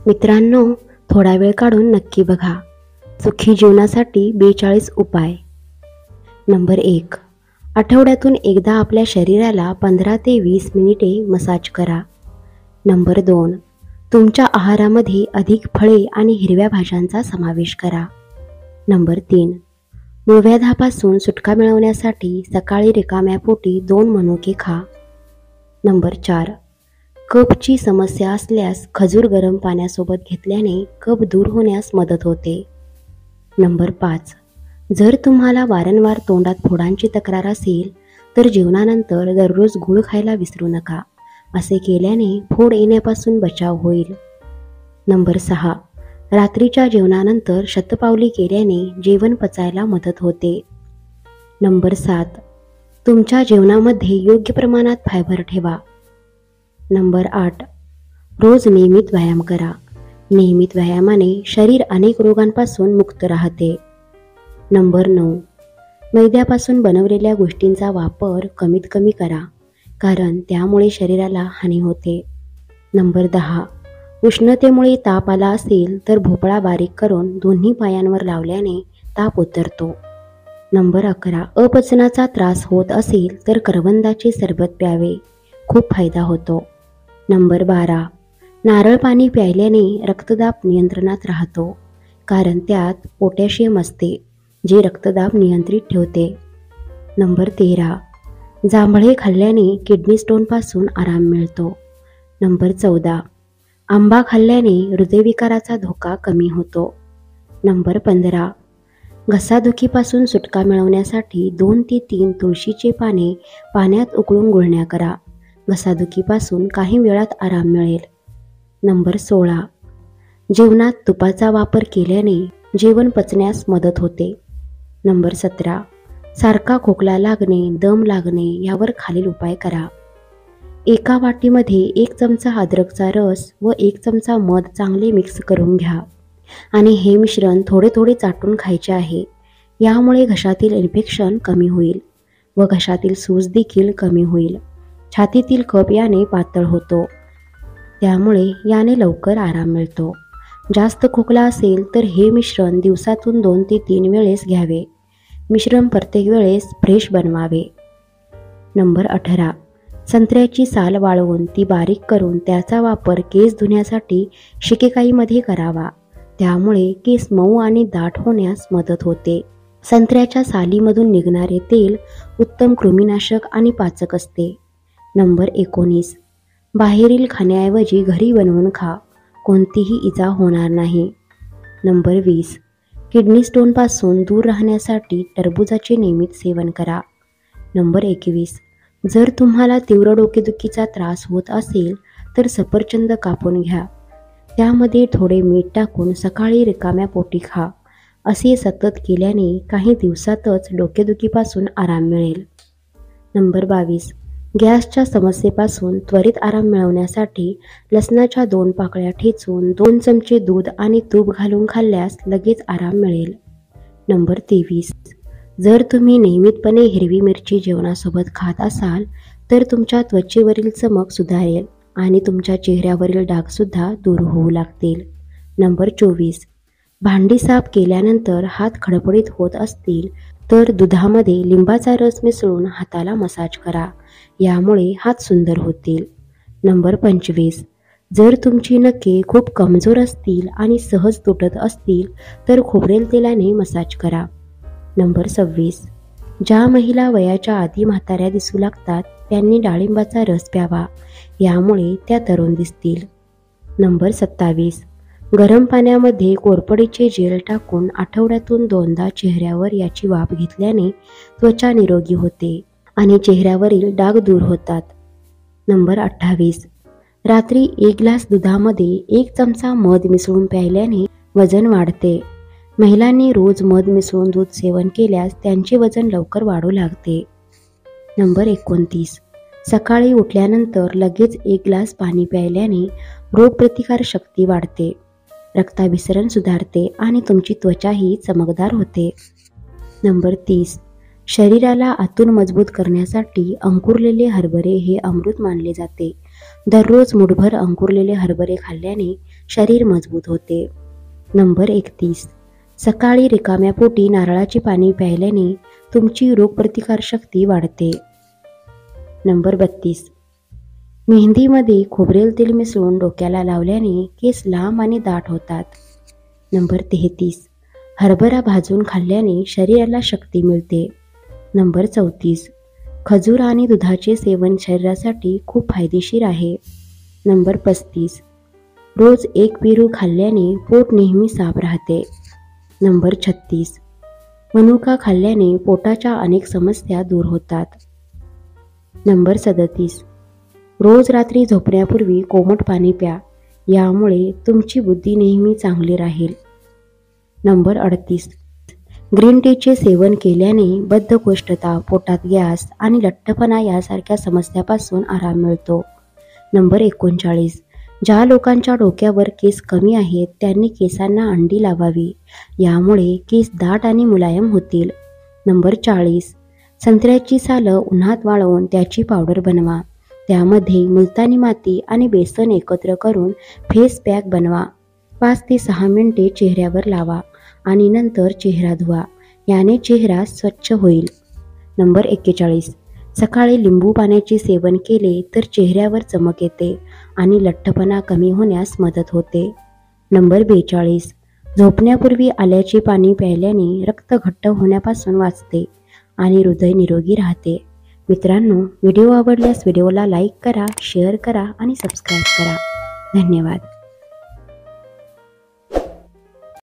मित्रांनो, थोडा वेळ काढून नक्की बघा. सुखी जीवनासाठी 42 उपाय. नंबर 1. आठवड्यातून एकदा आपल्या शरीराला 15 ते 20 मिनिटे मसाज करा. नंबर 2. तुमच्या आहारामध्ये अधिक फळे आणि हिरव्या भाज्यांचा समावेश करा. नंबर 3. मूळव्याधापासून सुटका मिळवण्यासाठी सकाळी रिकाम्या पोटी 2 मनुके खा. नंबर 4. कफची समस्या असल्यास खजूर गरम पाण्यासोबत घेतल्याने कफ दूर होण्यास मदत होते. नंबर 5. जर तुम्हाला वारंवार तोंडात फोडांची तक्रार असेल तर जेवणानंतर दररोज गूळ खायला विसरू नका. असे केल्याने फोड येण्यापासून बचाव होईल. नंबर 6. रात्रीच्या जेवणानंतर शतपावली केल्याने जेवण पचायला मदत होते. नंबर 7. तुमच्या जेवणामध्ये योग्य प्रमाणात फायबर ठेवा. नंबर 8. रोज नियमित व्यायाम करा. नियमित व्यायामाने शरीर अनेक रोगांपासून मुक्त राहते. नंबर 9. मैद्यापासून बनवलेल्या गोष्टींचा वापर कमीत कमी करा, कारण त्यामुळे शरीराला हानी होते. नंबर 10. उष्णतेमुळे ताप आला असेल तर भोपळा बारीक करून दोन्ही पायांवर लावल्याने ताप उतरतो. नंबर 11. अपचनाचा त्रास होत असेल तर करवंदाचे सरबत प्यावे, खूप फायदा होतो. नंबर 12. नारळ पाणी प्यायल्याने रक्तदाब नियंत्रणात राहतो, कारण त्यात पोटॅशियम असते, जे रक्तदाब नियंत्रित ठेवते. नंबर 13. जांभळे खाल्ल्याने किडनी स्टोनपासून आराम मिळतो. नंबर 14. आंबा खाल्ल्याने हृदयविकाराचा धोका कमी होतो. नंबर 15. घसादुखीपासून सुटका मिळवण्यासाठी 2 ते 3 तुळशीचे पाने पाण्यात उकळून गुळण्या करा. घसादुखीपासून काही वेळात आराम मिळेल. नंबर 16. जेवणात तुपाचा वापर केल्याने जेवण पचण्यास मदत होते. नंबर 17. सारखा खोकला लागणे, दम लागणे यावर खालील उपाय करा. एका वाटीमध्ये 1 चमचा अद्रकचा रस व 1 चमचा मध चांगले मिक्स करून घ्या आणि हे मिश्रण थोडे थोडे चाटून खायचे आहे. यामुळे घशातील इन्फेक्शन कमी होईल व घशातील सूज देखील कमी होईल. छातीतील कफ याने पातळ होतो, त्यामुळे याने लवकर आराम मिळतो. जास्त खोकला असेल तर हे मिश्रण दिवसातून 2 ते 3 वेळेस घ्यावे. मिश्रण प्रत्येक वेळेस फ्रेश बनवावे. नंबर 18. संत्र्याची साल वाळवून ती बारीक करून त्याचा वापर केस धुण्यासाठी शिकेकाईमध्ये करावा. त्यामुळे केस मऊ आणि दाट होण्यास मदत होते. संत्र्याच्या सालीमधून निघणारे तेल उत्तम कृमीनाशक आणि पाचक असते. नंबर 19. बाहेरील खाण्याऐवजी घरी बनवून खा, कोणतीही इजा होणार नाही. नंबर 20. किडनी स्टोनपासून दूर राहण्यासाठी टरबूजाचे नियमित सेवन करा. नंबर 21. जर तुम्हाला तीव्र डोकेदुखीचा त्रास होत असेल तर सफरचंद कापून घ्या. त्यामध्ये थोडे मीठ टाकून सकाळी रिकाम्या पोटी खा. असे सतत केल्याने काही दिवसातच डोकेदुखीपासून आराम मिळेल. नंबर 22. गॅसच्या समस्येपासून त्वरित आराम मिळवण्यासाठी लसणाच्या 2 पाकळ्या ठेचून 2 चमचे दूध आणि तूप घालून खाल्ल्यास लगेच आराम मिळेल. नंबर 23. जर तुम्ही नियमितपणे हिरवी मिरची जेवणासोबत खात असाल तर तुमच्या त्वचेवरील चमक सुधारेल आणि तुमच्या चेहऱ्यावरील डागसुद्धा दूर होऊ लागतील. नंबर 24. भांडी साफ केल्यानंतर हात खडबडीत होत असतील तर दुधामध्ये लिंबाचा रस मिसळून हाताला मसाज करा. यामुळे हात सुंदर होतील. नंबर 25. जर तुमची नखे खूप कमजोर असतील आणि सहज तुटत असतील तर खोबरेल तेलाने मसाज करा. नंबर 26. ज्या महिला वयाच्या आधी म्हाताऱ्या दिसू लागतात त्यांनी डाळिंबाचा रस प्यावा. यामुळे त्या तरुण दिसतील. नंबर 27. गरम पाण्यामध्ये कोरफडीचे जेल टाकून आठवड्यातून 2दा चेहऱ्यावर याची वाफ घेतल्याने त्वचा निरोगी होते आणि चेहऱ्यावरील डाग दूर होतात. नंबर 28. रात्री 1 ग्लास दुधामध्ये 1 चमचा मध मिसळून प्यायल्याने वजन वाढते. महिलांनी रोज मध मिसळून दूध सेवन केल्यास त्यांचे वजन लवकर वाढू लागते. नंबर 29. सकाळी उठल्यानंतर लगेच 1 ग्लास पाणी प्यायल्याने रोगप्रतिकार शक्ती वाढते, रक्ताभिसरण सुधारते आणि तुमची त्वचाही चमकदार होते. नंबर 30. शरीराला आतून मजबूत करण्यासाठी अंकुरलेले हरभरे हे अमृत मानले जाते. दररोज मुठभर अंकुरलेले हरभरे खाल्ल्याने शरीर मजबूत होते. नंबर 31, सकाळी रिकाम्या पोटी नारळाचे पाणी प्यायल्याने तुमची रोगप्रतिकारशक्ती वाढते. नंबर 32, मेहंदीमध्ये खोबरेल तेल मिसळून डोक्याला लावल्याने केस लांब आणि दाट होतात. नंबर 33, हरभरा भाजून खाल्ल्याने शरीराला शक्ती मिळते. नंबर 34, खजूर आणि दुधाचे सेवन शरीरासाठी खूप फायदेशीर आहे. नंबर 35, रोज एक पेरू खाल्ल्याने पोट नेहमी साफ राहते. नंबर 36, मनुका खाल्ल्याने पोटाच्या अनेक समस्या दूर होतात. नंबर 37, रोज रात्री झोपण्यापूर्वी कोमट पाणी प्या, यामुळे तुमची बुद्धी नेहमी चांगली राहील. नंबर 38, ग्रीन टीचे सेवन केल्याने बद्धकोष्ठता, पोटात गॅस आणि लठ्ठपणा यासारख्या समस्यापासून आराम मिळतो. नंबर 39, ज्या लोकांच्या डोक्यावर केस कमी आहेत त्यांनी केसांना अंडी लावावी, यामुळे केस दाट आणि मुलायम होतील. नंबर 40, संत्र्याची सालं उन्हात वाळवून त्याची पावडर बनवा. त्यामध्ये मुलतानी माती आणि बेसन एकत्र करून फेस पॅक बनवा. 5 ते 6 मिनिटे चेहऱ्यावर लावा आणि नंतर चेहरा धुवा. याने चेहरा स्वच्छ होईल. नंबर 41, सकाळी लिंबू पाण्याचे सेवन केले तर चेहऱ्यावर चमक येते आणि लठ्ठपणा कमी होण्यास मदत होते. नंबर 42, झोपण्यापूर्वी आल्याचे पाणी प्यायल्याने रक्त घट्ट होण्यापासून वाचते आणि हृदय निरोगी राहते. मित्रांनो, व्हिडिओ आवडल्यास व्हिडिओला लाईक करा, शेअर करा आणि सबस्क्राईब करा. धन्यवाद.